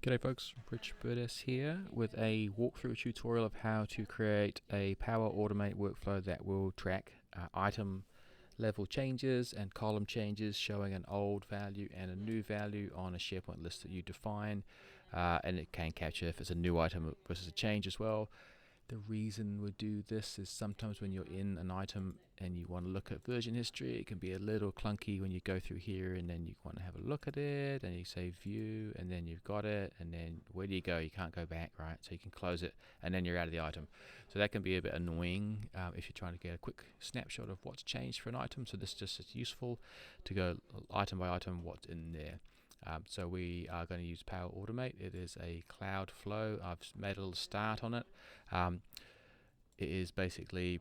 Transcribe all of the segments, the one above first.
G'day folks, Rich Burtis here with a walkthrough tutorial of how to create a Power Automate workflow that will track item level changes and column changes, showing an old value and a new value on a SharePoint list that you define, and it can capture if it's a new item versus a change as well. The reason we do this is sometimes when you're in an item and you want to look at version history, it can be a little clunky when you go through here and then you want to have a look at it and you say view and then you've got it, and then where do you go? You can't go back, right? So you can close it and then you're out of the item. So that can be a bit annoying if you're trying to get a quick snapshot of what's changed for an item. So this just is useful to go item by item what's in there. So we are going to use Power Automate. It is a cloud flow. I've made a little start on it. It is basically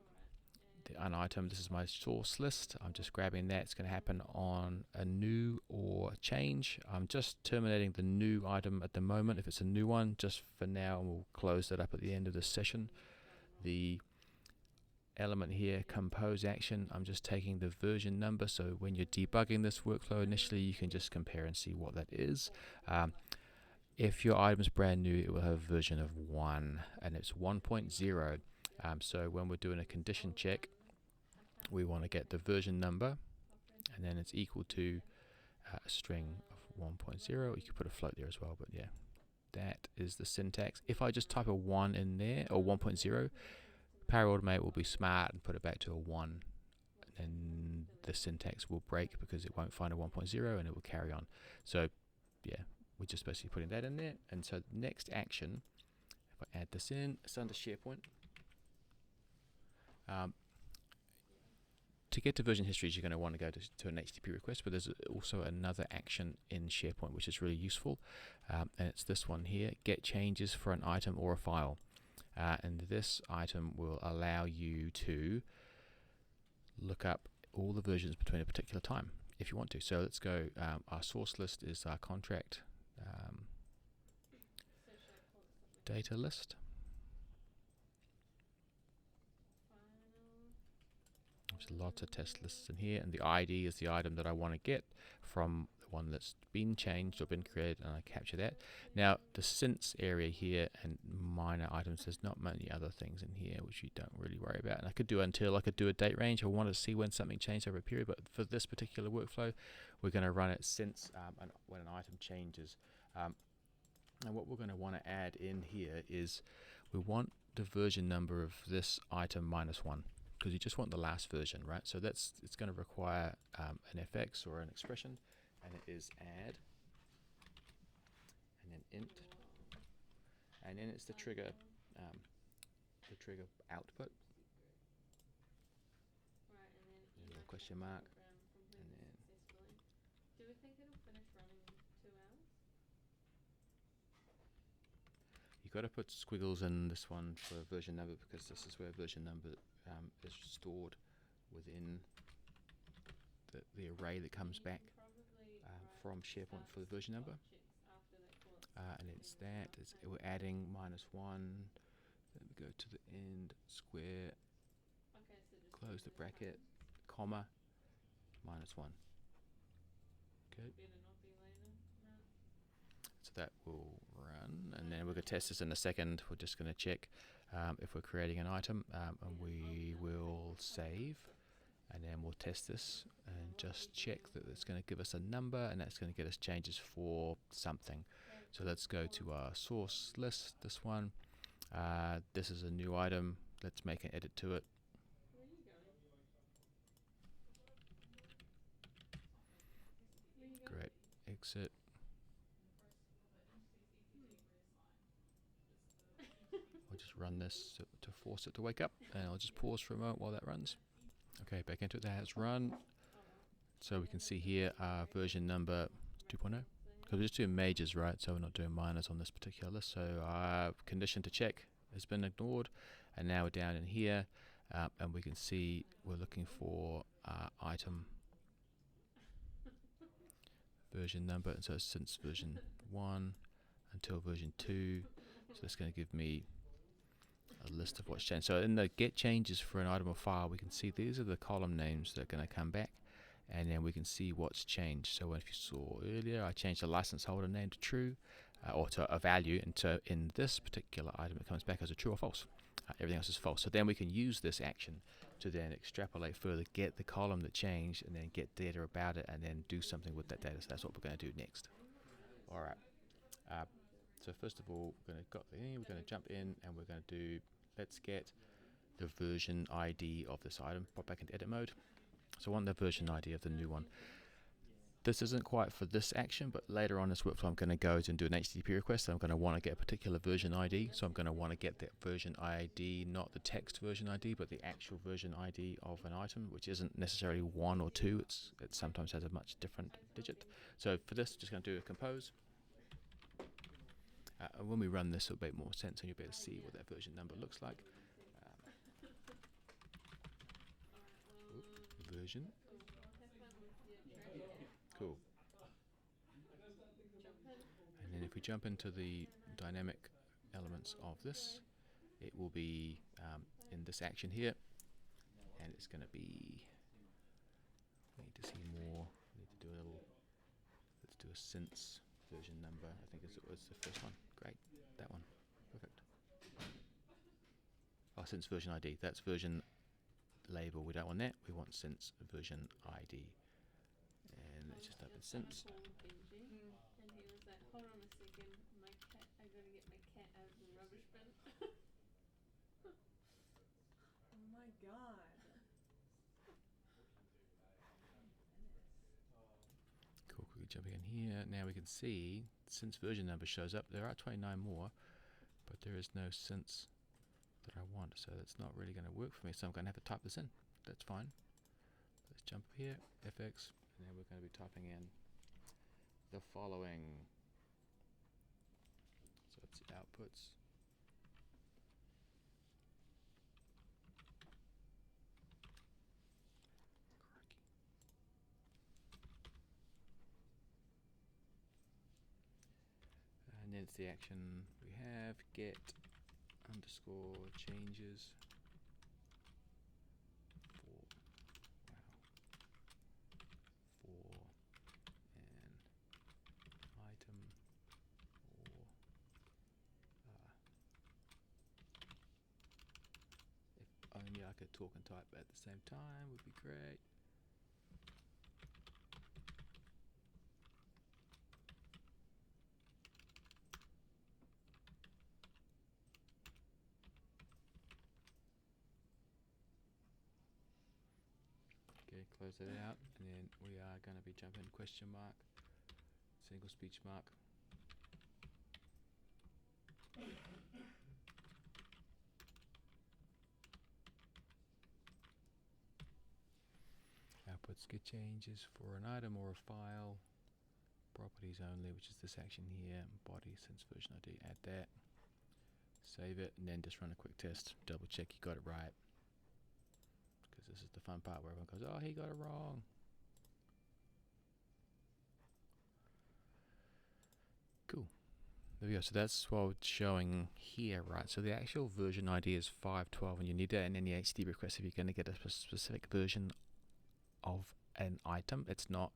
an item. This is my source list. I'm just grabbing that. It's going to happen on a new or change. I'm just terminating the new item at the moment if it's a new one, just for now, and we'll close that up at the end of this session. The element here, compose action, I'm just taking the version number, so when you're debugging this workflow initially you can just compare and see what that is. If your item is brand new, it will have a version of 1 and it's 1.0. So when we're doing a condition check, we want to get the version number and then it's equal to a string of 1.0. You could put a float there as well, but yeah, that is the syntax. If I just type a 1 in there, or 1.0, Power Automate will be smart and put it back to a 1, and the syntax will break because it won't find a 1.0 and it will carry on. So yeah, we're just basically putting that in there. And so the next action, if I add this in, it's under SharePoint. To get to version histories, you're going to want to go to an HTTP request, but there's also another action in SharePoint which is really useful, and it's this one here, get changes for an item or a file. And this item will allow you to look up all the versions between a particular time if you want to. So let's go, our source list is our contract data list. There's lots of test lists in here, and the ID is the item that I want to get from the one that's been changed or been created, and I capture that. Now the since area here and minor items, there's not many other things in here which you don't really worry about, and I could do until, I could do a date range. I want to see when something changed over a period, but for this particular workflow we're going to run it since when an item changes. And what we're going to want to add in here is we want the version number of this item -1, because you just want the last version, right? So it's going to require an fx or an expression, and it is add and then int, and then it's the trigger output, and a question mark, and then you've got to put squiggles in this one for version number, because this is where version number is stored within the array that comes back from SharePoint for the version number. And it's that, we're adding -1, then we go to the end, square, close the bracket, comma, -1. Good. So that will run, and then we're going to test this in a second. We're just going to check if we're creating an item, and we will save, and then we'll test this and just check that it's going to give us a number, and that's going to get us changes for something. So let's go to our source list, this one. This is a new item. Let's make an edit to it. Great. Exit. I'll just run this to force it to wake up, and I'll just pause for a moment while that runs. Okay, back into it. That has run. So we can see here our version number 2.0. Because we're just doing majors, right? So we're not doing minors on this particular list. So our condition to check has been ignored, and now we're down in here, and we can see we're looking for item version number, and so since version 1 until version 2. So that's going to give me a list of what's changed. So in the get changes for an item or file, we can see these are the column names that are going to come back, and then we can see what's changed. So if you saw earlier, I changed the license holder name to true. or to a value, and so in this particular item it comes back as a true or false. Everything else is false. So then we can use this action to then extrapolate further, get the column that changed, and then get data about it, and then do something with that data. So that's what we're going to do next. All right. So first of all, we're going to jump in, and we're going to do, let's get the version ID of this item. Pop back into edit mode. So I want the version ID of the new one. This isn't quite for this action, but later on in this workflow I'm going to go and do an HTTP request. I'm going to want to get a particular version ID, so I'm going to want to get the version ID, not the text version ID, but the actual version ID of an item, which isn't necessarily 1 or 2. It sometimes has a much different digit. So for this, just going to do a compose. And when we run this, it'll make more sense, and you'll be able to see what that version number looks like. Version. Cool. And then if we jump into the dynamic elements of this, it will be in this action here, and it's going to be, we need to see more, we need to do a little, let's do a since version number. I think it was the first one. Great, that one, perfect. Oh, since version ID, that's version label, we don't want that, we want since version ID. And let's just type in since. And he was like, hold on a second, my cat, I gotta get my cat out of the rubbish bin. Oh my god. Cool, quickly jumping in here. Now we can see, since version number shows up, there are 29 more, but there is no since that I want, so that's not really going to work for me, so I'm going to have to type this in. That's fine. Let's jump here, FX, and then we're going to be typing in the following. So it's outputs. And then it's the action we have, get underscore changes for an item, or if only I could talk and type at the same time would be great. Okay, close that out, and then we are going to be jumping question mark, single speech mark. Outputs get changes for an item or a file, properties only, which is this action here, body since version ID, add that, save it, and then just run a quick test, double check you got it right. Because this is the fun part where everyone goes, oh, he got it wrong. Cool. There we go. So that's what it's showing here, right? So the actual version ID is 512, and you need that in any HTTP request if you're going to get a specific version of an item. It's not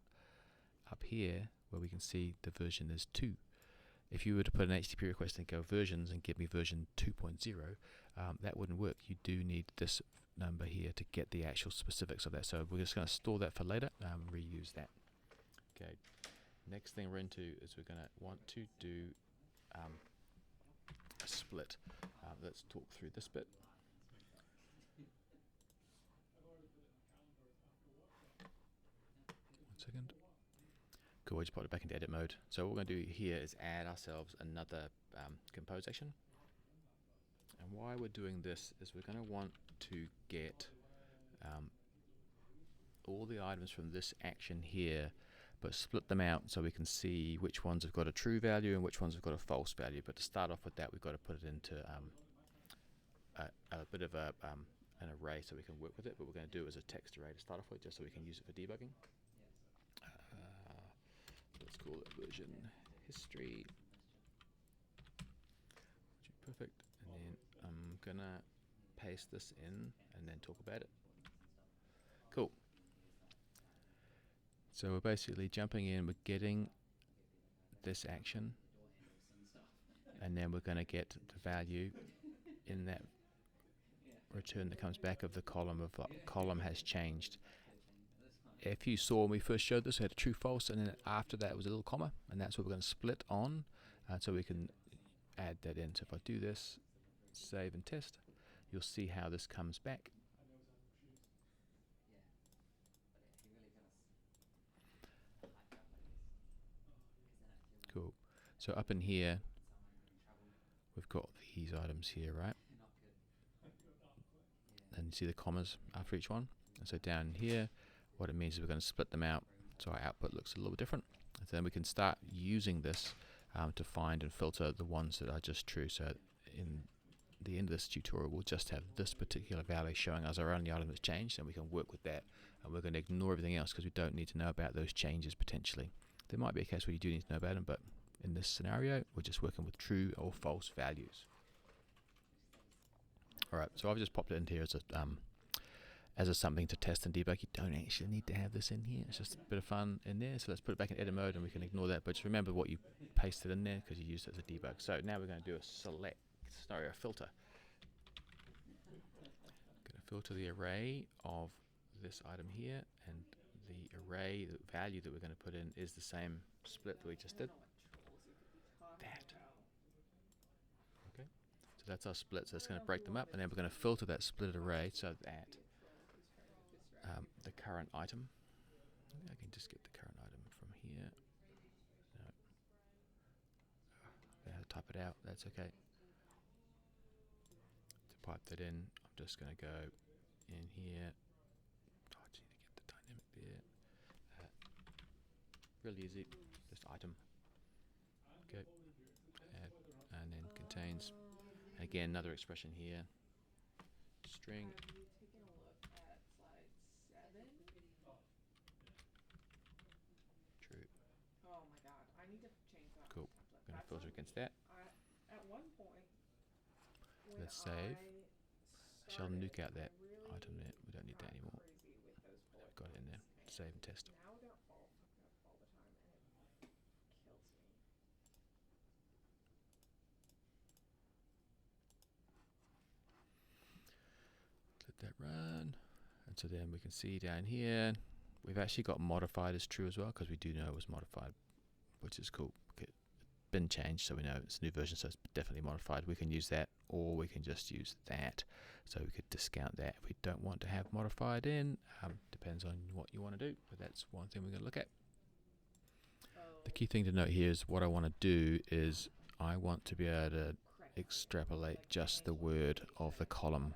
up here where we can see the version is 2. If you were to put an HTTP request and go versions and give me version 2.0, that wouldn't work. You do need this number here to get the actual specifics of that. So we're just going to store that for later, reuse that. Okay. Next thing we're into is we're going to want to do a split. Let's talk through this bit. One second. Cool, we just put it back into edit mode. So what we're going to do here is add ourselves another compose action. And why we're doing this is we're going to want to get all the items from this action here, but split them out so we can see which ones have got a true value and which ones have got a false value. But to start off with that, we've got to put it into a bit of an array so we can work with it. But we're going to do it as a text array to start off with, just so we can use it for debugging. Let's call it version history. Perfect. And then I'm gonna paste this in and then talk about it. Cool. So we're basically jumping in, we're getting this action, and then we're going to get the value in that return that comes back of the column of column has changed. If you saw when we first showed this, we had a true false, and then after that was a little comma, and that's what we're going to split on, so we can add that in. So if I do this, save and test, you'll see how this comes back. Cool. So up in here, we've got these items here, right? And you see the commas after each one. And so down here, what it means is we're going to split them out so our output looks a little bit different. And then we can start using this to find and filter the ones that are just true. So in the end of this tutorial, we'll just have this particular value showing us our only item that's changed, and we can work with that. And we're going to ignore everything else because we don't need to know about those changes potentially. There might be a case where you do need to know about them, but in this scenario, we're just working with true or false values. Alright, so I've just popped it into here as a something to test and debug. You don't actually need to have this in here. It's just a bit of fun in there. So let's put it back in edit mode and we can ignore that. But just remember what you pasted in there because you used it as a debug. So now we're going to do a filter. Going to filter the array of this item here, and the array, the value that we're going to put in is the same split that we just did. Okay, so that's our split. So it's going to break them up, and then we're going to filter that split array so that the current item. I can just get the current item from here. No. I have to type it out. That's okay. To pipe that in, I'm just going to go in here. Oh, I just need to get the dynamic there. Really easy. Just item. Okay. Add, and then contains. And again, another expression here. String. Have you taken a look at slide 7? True. Oh my god, I need to change that. Cool. template. Going to That's filter like, against that. at one point, when Let's save. I Shall started, nuke out that I really item there. We don't need that got anymore. crazy with those bullet Got it in there. points, Save and test. Now they're all fucked up all the time, and it kills me. Let that run. And so then we can see down here, we've actually got modified as true as well, because we do know it was modified, which is cool. Okay. Been changed, so we know it's a new version, so it's definitely modified. We can use that, or we can just use that. So we could discount that if we don't want to have modified in. Depends on what you want to do, but that's one thing we're going to look at. The key thing to note here is what I want to do is I want to be able to extrapolate just the word of the column.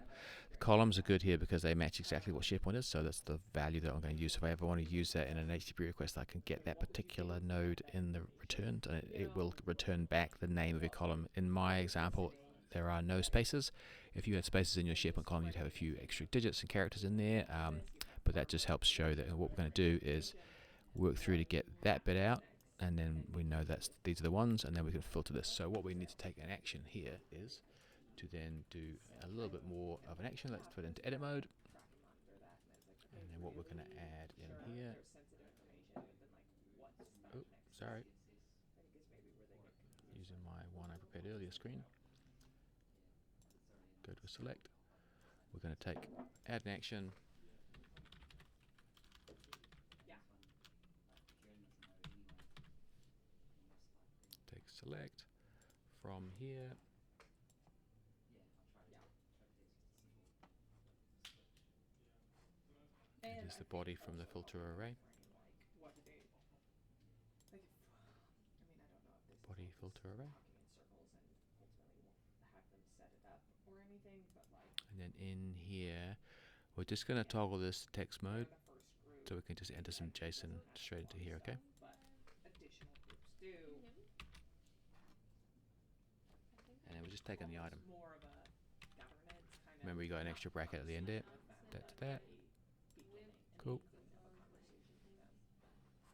The columns are good here because they match exactly what SharePoint is, so that's the value that I'm going to use. If I ever want to use that in an HTTP request, I can get that particular node in the return, and it will return back the name of your column. In my example, there are no spaces. If you had spaces in your SharePoint column, you'd have a few extra digits and characters in there, but that just helps show that what we're going to do is work through to get that bit out, and then we know that these are the ones, and then we can filter this. So what we need to take an action here is to then do a little bit more of an action. Let's put it into edit mode, and then what we're going to add in here. Oh, sorry. Using my one I prepared earlier screen. Go to select. We're going to take add an action. Take select from here. It is the body from the filter array. Body filter array. And then in here, we're just going to toggle this to text mode, so we can just enter some JSON straight into here, okay? And then we're just taking the item. Remember, you got an extra bracket at the end there. That's that. Cool.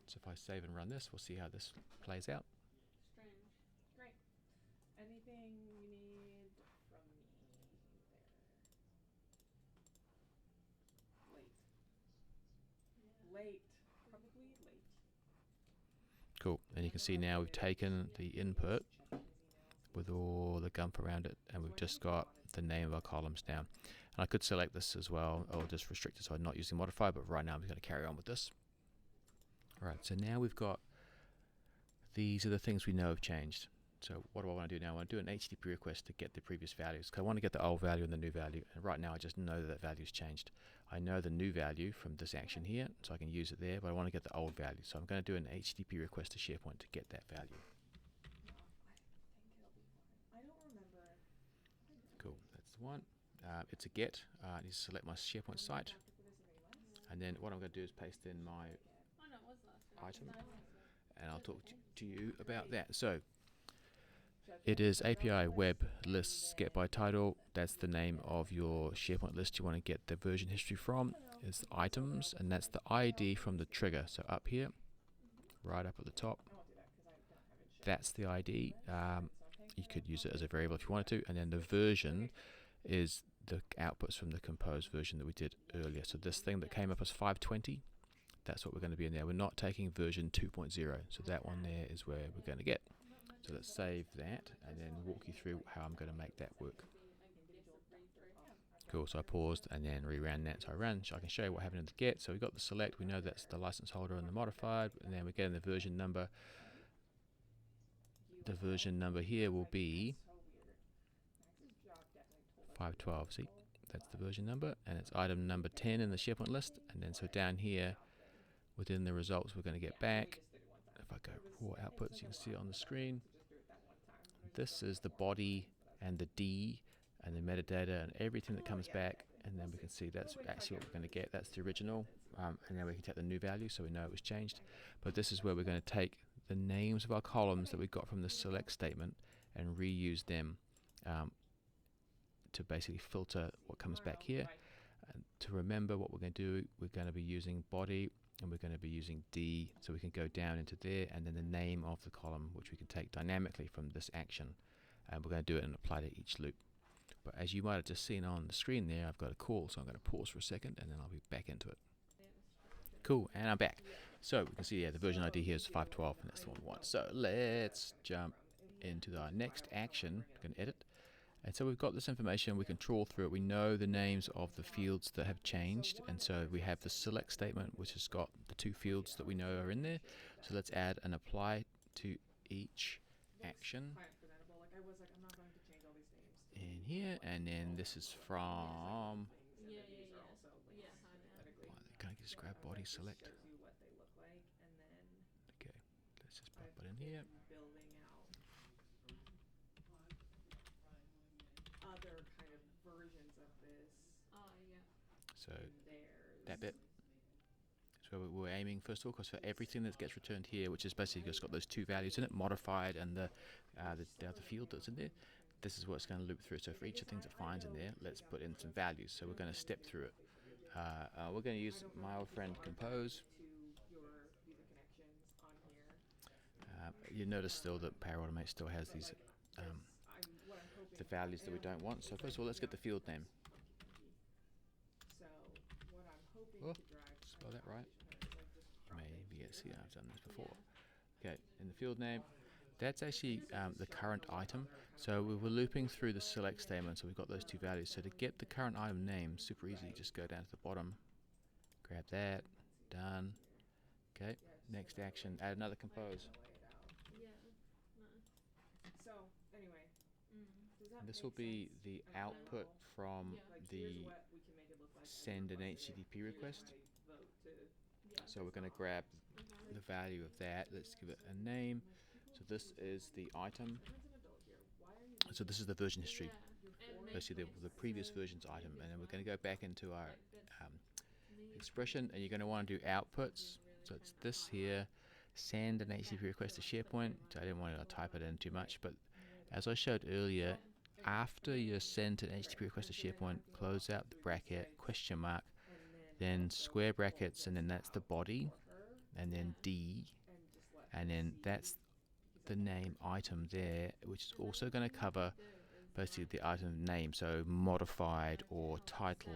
So if I save and run this, we'll see how this plays out. Strange. Great. Anything you need from me there? Late. Probably late. Cool. And you can see now we've taken the input with all the gump around it, and we've just got the name of our columns down. And I could select this as well, or just restrict it so I'm not using modify, but right now I'm going to carry on with this. Alright, so now we've got, these are the things we know have changed. So what do I want to do now? I want to do an HTTP request to get the previous values, because I want to get the old value and the new value, and right now I just know that value's changed. I know the new value from this action here, so I can use it there, but I want to get the old value, so I'm going to do an HTTP request to SharePoint to get that value. I don't remember. Cool, that's the one. It's a get. I need to select my SharePoint site, and then what I'm going to do is paste in my Oh no, it was last week. item, I thought it was and I'll talk to you about that. So it is API web lists get by title. That's the name of your SharePoint list you want to get the version history from. Is items, and that's the ID from the trigger. So up here, right up at the top, that's the ID. You could use it as a variable if you wanted to, and then the version is the outputs from the compose version that we did earlier. So this thing that came up as 520, that's what we're going to be in there. We're not taking version 2.0, so that one there is where we're going to get. So let's save that and then walk you through how I'm going to make that work. Cool, so I paused and then reran that. So I can show you what happened in the get. So we got the select, we know that's the license holder and the modified, and then we're getting the version number. The version number here will be 512. See, that's the version number, and it's item number 10 in the SharePoint list. And then so down here within the results we're going to get back, if I go raw outputs, you can see it on the screen, this is the body and the D and the metadata and everything that comes back, and then we can see that's actually what we're going to get. That's the original, and then we can take the new value so we know it was changed. But this is where we're going to take the names of our columns that we got from the select statement and reuse them to basically filter what comes back here. And to remember what we're going to do, we're going to be using body and we're going to be using D, so we can go down into there, and then the name of the column, which we can take dynamically from this action, and we're going to do it and apply to each loop. But as you might have just seen on the screen there, I've got a call, so I'm going to pause for a second and then I'll be back into it. Cool, and I'm back. So we can see, yeah, the version ID here is 512, and that's the one we want. So let's jump into our next action. We're going to edit. And so we've got this information, we can trawl through it. We know the names of the fields that have changed, and so we have the select statement, which has got the two fields that we know are in there. So let's add an apply to each action in here, and then this is from, can I just grab body select? Okay, let's just pop it in here. Other kind of versions of this. So that bit is where we're aiming first of all, because for everything that gets returned here, which is basically just got those two values in it, modified and the other field that's in there, this is what it's going to loop through. So for each of the things it finds in there, let's put in some values. So we're going to step through it. We're going to use my old friend Compose. You notice still that Power Automate still has these the values that we don't want. So first of all, let's get the field name. Oh, spell that right. Maybe yes, yeah, I've done this before. Okay, in the field name, that's actually the current item. So we were looping through the select statement, so we've got those two values. So to get the current item name, super easy, just go down to the bottom, grab that, done. Okay, next action, add another compose. And this will be the output from the send an HTTP request. So we're going to grab the value of that. Let's give it a name. So this is the item. So this is the version history. Basically the previous version's item. And then we're going to go back into our expression, and you're going to want to do outputs. So it's this here, send an HTTP request to SharePoint. So I didn't want to type it in too much, but as I showed earlier, after you send an HTTP request to SharePoint, close out the bracket, question mark, then square brackets, and then that's the body, and then D, and then that's the name item there, which is also going to cover basically the item name, so modified or title.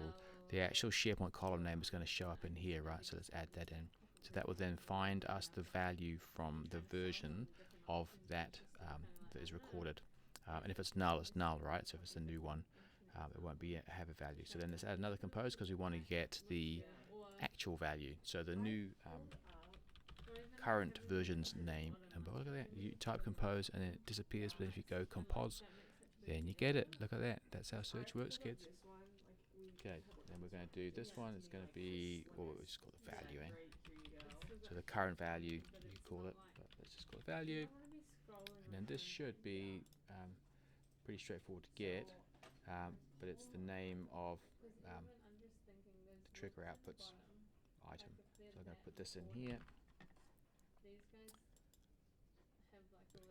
The actual SharePoint column name is going to show up in here, right? So let's add that in. So that will then find us the value from the version of that that is recorded. And if it's null, it's null, right? So if it's a new one, it won't be have a value. So then let's add another compose because we want to get the actual value. So the new current version's name number. Look at that. You type compose and then it disappears. But if you go compose, then you get it. Look at that. That's how search works, kids. Okay, then we're going to do this one. It's going to be, well, we just call it value, eh? So the current value, you call it, but let's just call it value. And then this should be pretty straightforward to get, but it's the name of the trigger outputs item. So I'm going to put this in here.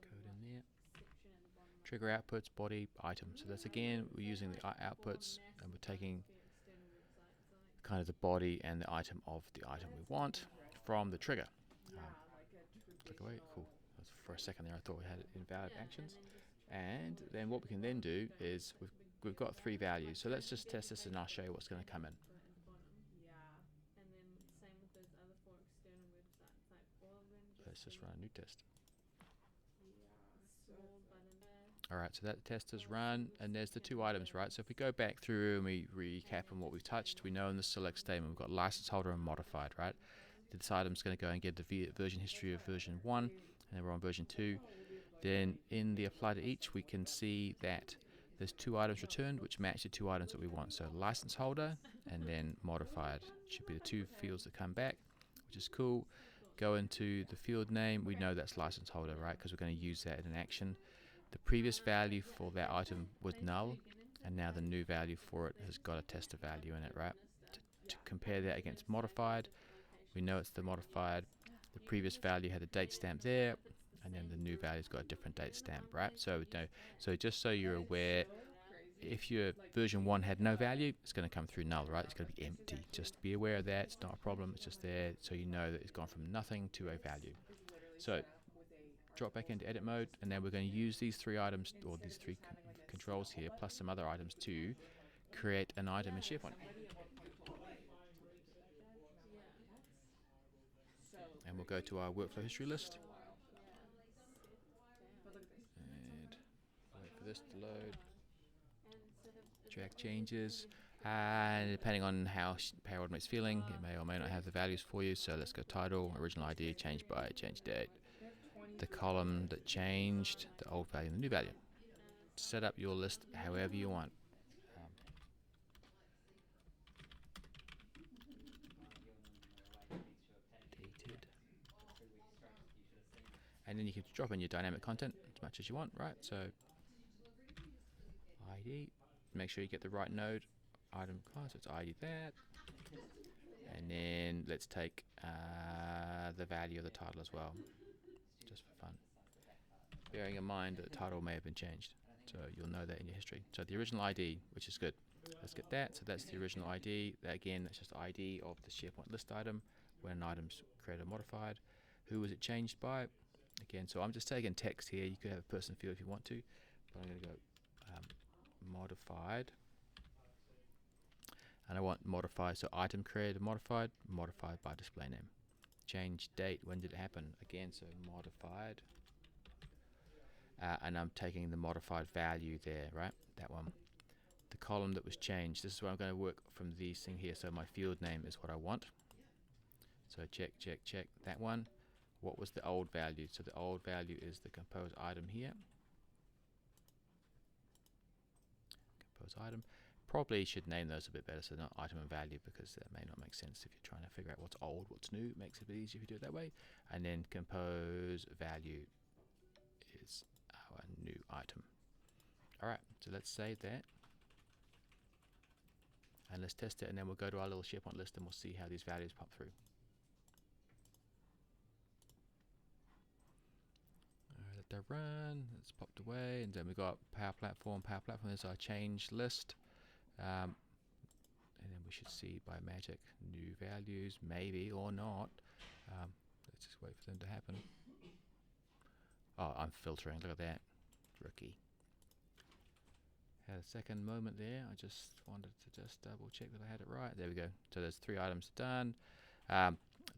Code in there. Trigger outputs body item. So that's again we're using the outputs and we're taking kind of the body and the item of the item we want from the trigger. Click away. Cool. For a second there I thought we had invalid actions. And then what we can then do is we've got 3 values. So let's just test this and I'll show you what's going to come in. Let's just run a new test. Alright, so that test is run, and there's the 2 items, right? So if we go back through and we recap on what we've touched, we know in the select statement we've got license holder and modified, right? This item's going to go and get the version history of version 1, and then we're on version 2. Then in the apply to each, we can see that there's 2 items returned which match the 2 items that we want. So license holder and then modified should be the 2 fields that come back, which is cool. Go into the field name, we know that's license holder, right? Because we're going to use that in an action. The previous value for that item was null, and now the new value for it has got a tester value in it, right? To compare that against modified, we know it's the modified. The previous value had a date stamp there, and then the new value's got a different date stamp, right? So just so you're aware, if your version 1 had no value, it's going to come through null, right? It's going to be empty. Just be aware of that. It's not a problem. It's just there, so you know that it's gone from nothing to a value. So drop back into edit mode, and then we're going to use these 3 items, or these 3 controls here, plus some other items to create an item in SharePoint. And we'll go to our workflow history list. And wait for this to load. Track changes. And depending on how Power Automate's feeling, it may or may not have the values for you. So let's go title, original ID, change by, change date. The column that changed, the old value and the new value. Set up your list however you want. Dated. And then you can drop in your dynamic content as much as you want, right? So ID, make sure you get the right node, item class, it's ID that. And then let's take the value of the title as well, just for fun. Bearing in mind that the title may have been changed, so you'll know that in your history. So the original ID, which is good. Let's get that. So that's the original ID. That again, that's just ID of the SharePoint list item when an item's created or modified. Who was it changed by? Again, so I'm just taking text here. You could have a person field if you want to, but I'm going to go modified. And I want modified, so item created modified, modified by display name. Change date, when did it happen? Again, so modified. And I'm taking the modified value there, right? That one. The column that was changed, this is where I'm going to work from these thing here. So my field name is what I want. So check, check, check that one. What was the old value? So the old value is the compose item here. Compose item. Probably should name those a bit better, so not item and value, because that may not make sense if you're trying to figure out what's old, what's new. It makes it a bit easier if you do it that way. And then compose value is our new item. Alright, so let's save that. And let's test it, and then we'll go to our little SharePoint list and we'll see how these values pop through. Let that run, it's popped away, and then we've got Power Platform. Power Platform is our change list. And then we should see by magic new values, maybe or not. Let's just wait for them to happen. Oh, I'm filtering, look at that. Rookie. Had a second moment there. I just wanted to just double check that I had it right. There we go. So there's 3 items done.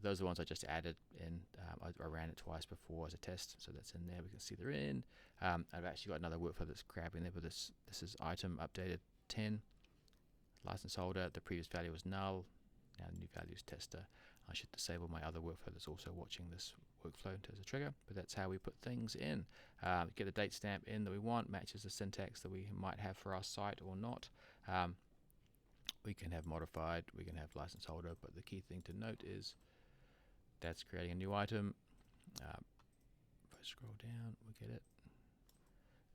Those are the ones I just added in. I ran it twice before as a test, so that's in there. We can see they're in. I've actually got another workflow that's grabbing there, but this is item updated 10, license holder. The previous value was null. Now the new value is tester. I should disable my other workflow that's also watching this workflow as a trigger, but that's how we put things in. Get a date stamp in that we want, matches the syntax that we might have for our site or not. We can have modified, we can have license holder, but the key thing to note is that's creating a new item. If I scroll down, we get it.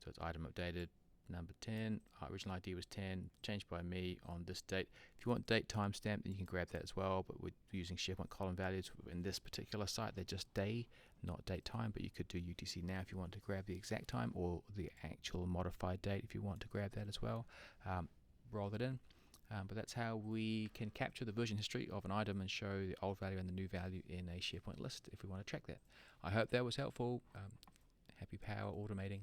So it's item updated, number 10. Our original ID was 10, changed by me on this date. If you want date timestamp, then you can grab that as well, but we're using SharePoint column values. In this particular site, they're just day, not date time, but you could do UTC now if you want to grab the exact time, or the actual modified date if you want to grab that as well. Roll that in. But that's how we can capture the version history of an item and show the old value and the new value in a SharePoint list if we want to track that. I hope that was helpful. Happy power automating.